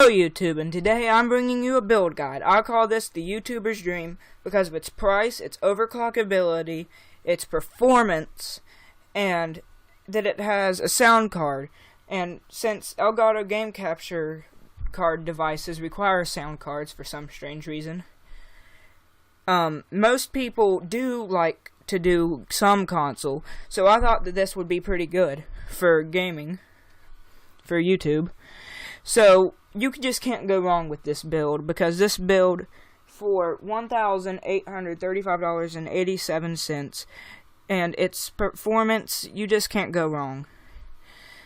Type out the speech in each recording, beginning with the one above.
Hello YouTube, and today I'm bringing you a build guide. I call this the YouTuber's dream because of its price, its overclockability, its performance, and that it has a sound card. And since Elgato game capture card devices require sound cards for some strange reason, most people do like to do some console, so I thought that this would be pretty good for gaming, for YouTube. So you just can't go wrong with this build, because this build for $1,835.87 and its performance, you just can't go wrong.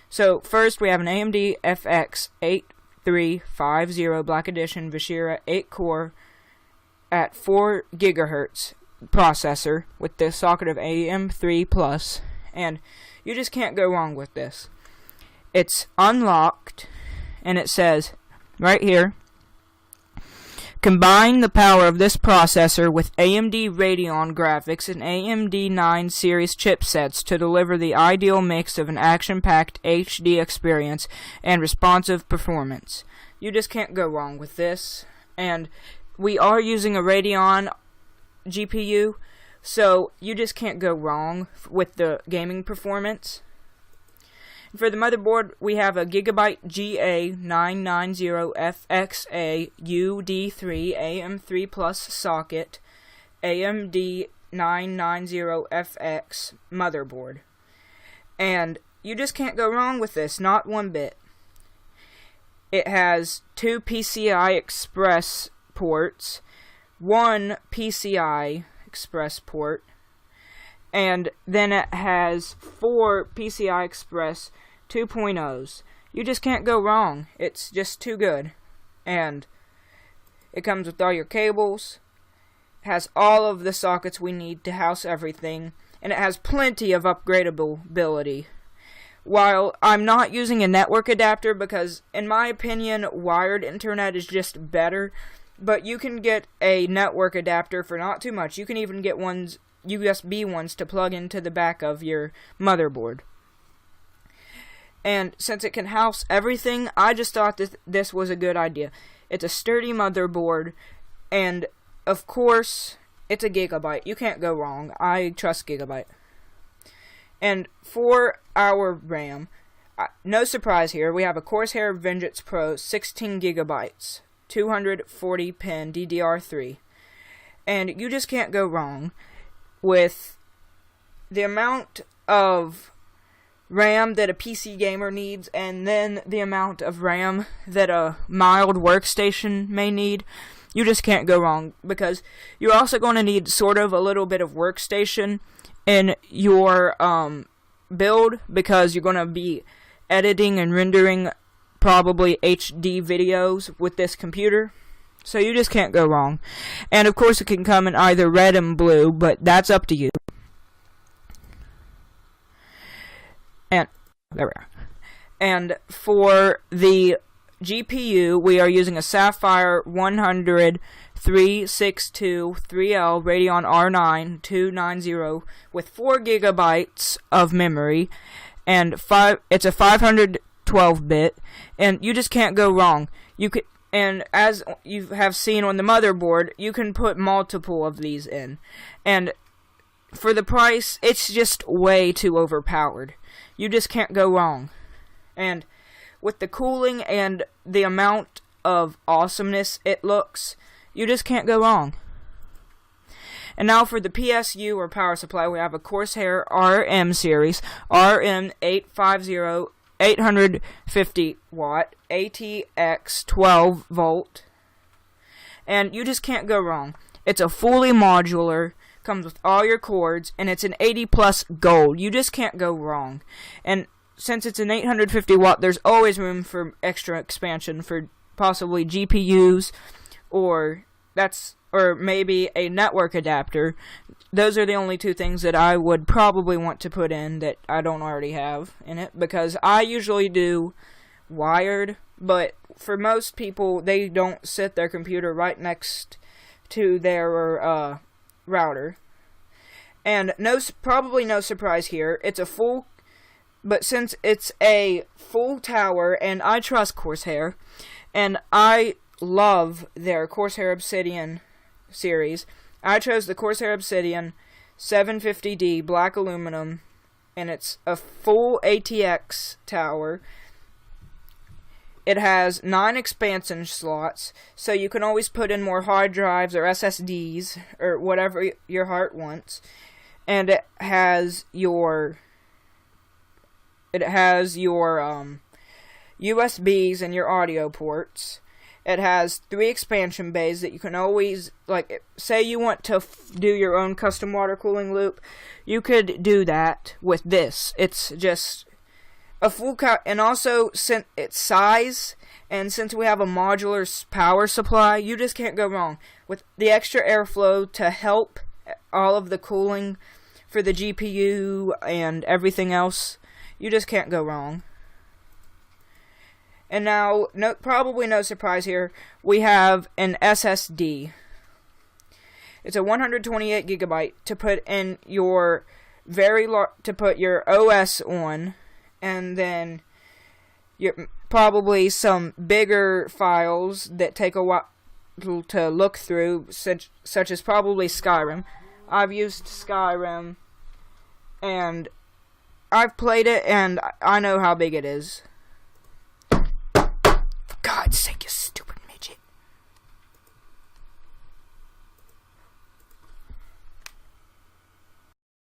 So first we have an AMD FX 8350 Black Edition Vishera 8-core at 4 GHz processor with the socket of AM3 Plus, and you just can't go wrong with this. It's unlocked, and it says right here, combine the power of this processor with AMD Radeon graphics and AMD 9 series chipsets to deliver the ideal mix of an action-packed HD experience and responsive performance. You just can't go wrong with this. And we are using a Radeon GPU, so you just can't go wrong with the gaming performance. For the motherboard, we have a Gigabyte GA990FXA UD3 AM3 Plus socket, AMD 990FX motherboard. And you just can't go wrong with this, not one bit. It has 2 PCI Express ports, 1 PCI Express port, and then it has 4 PCI Express 2.0s. You just can't go wrong. It's just too good. And it comes with all your cables, has all of the sockets we need to house everything, and it has plenty of upgradability. While I'm not using a network adapter because, in my opinion, wired internet is just better, but you can get a network adapter for not too much. You can even get USB ones to plug into the back of your motherboard. And since it can house everything, I just thought that this was a good idea. It's a sturdy motherboard, and of course, it's a Gigabyte. You can't go wrong. I trust Gigabyte. And for our RAM, no surprise here, we have a Corsair Vengeance Pro 16 gigabytes, 240 pin DDR3. And you just can't go wrong with the amount of RAM that a PC gamer needs, and then the amount of RAM that a mild workstation may need. You just can't go wrong, because you're also going to need sort of a little bit of workstation in your build, because you're going to be editing and rendering probably HD videos with this computer. So you just can't go wrong. And of course it can come in either red and blue, but that's up to you. And there we are. And for the GPU, we are using a Sapphire 100 3623L Radeon R9 290 with 4 gigabytes of memory, and it's a 512-bit, and you just can't go wrong. And as you have seen on the motherboard, you can put multiple of these in. And for the price, it's just way too overpowered. You just can't go wrong. And with the cooling and the amount of awesomeness it looks, you just can't go wrong. And now for the PSU, or power supply, we have a Corsair RM series, RM850 850 watt ATX 12 volt, and you just can't go wrong. It's a fully modular, comes with all your cords, and it's an 80 plus gold. You just can't go wrong. And since it's an 850 watt, there's always room for extra expansion for possibly GPUs, or maybe a network adapter. Those are the only two things that I would probably want to put in that I don't already have in it, because I usually do wired, but for most people, they don't sit their computer right next to their router. And probably no surprise here, it's a full But since it's a full tower, and I trust Corsair, and I love their Corsair Obsidian series. I chose the Corsair Obsidian 750D black aluminum, and it's a full ATX tower. It has 9 expansion slots, so you can always put in more hard drives or SSDs or whatever your heart wants. And it has your USBs and your audio ports. It has 3 expansion bays that you can always, like, say you want to do your own custom water cooling loop, you could do that with this. It's just a full and also since its size, and since we have a modular power supply, you just can't go wrong with the extra airflow to help all of the cooling for the GPU and everything else. You just can't go wrong. And now, probably no surprise here, we have an SSD. It's a 128 gigabyte to put in your to put your OS on, and then probably some bigger files that take a while to look through, such as probably Skyrim. I've used Skyrim, and I've played it, and I know how big it is. For God's sake, you stupid.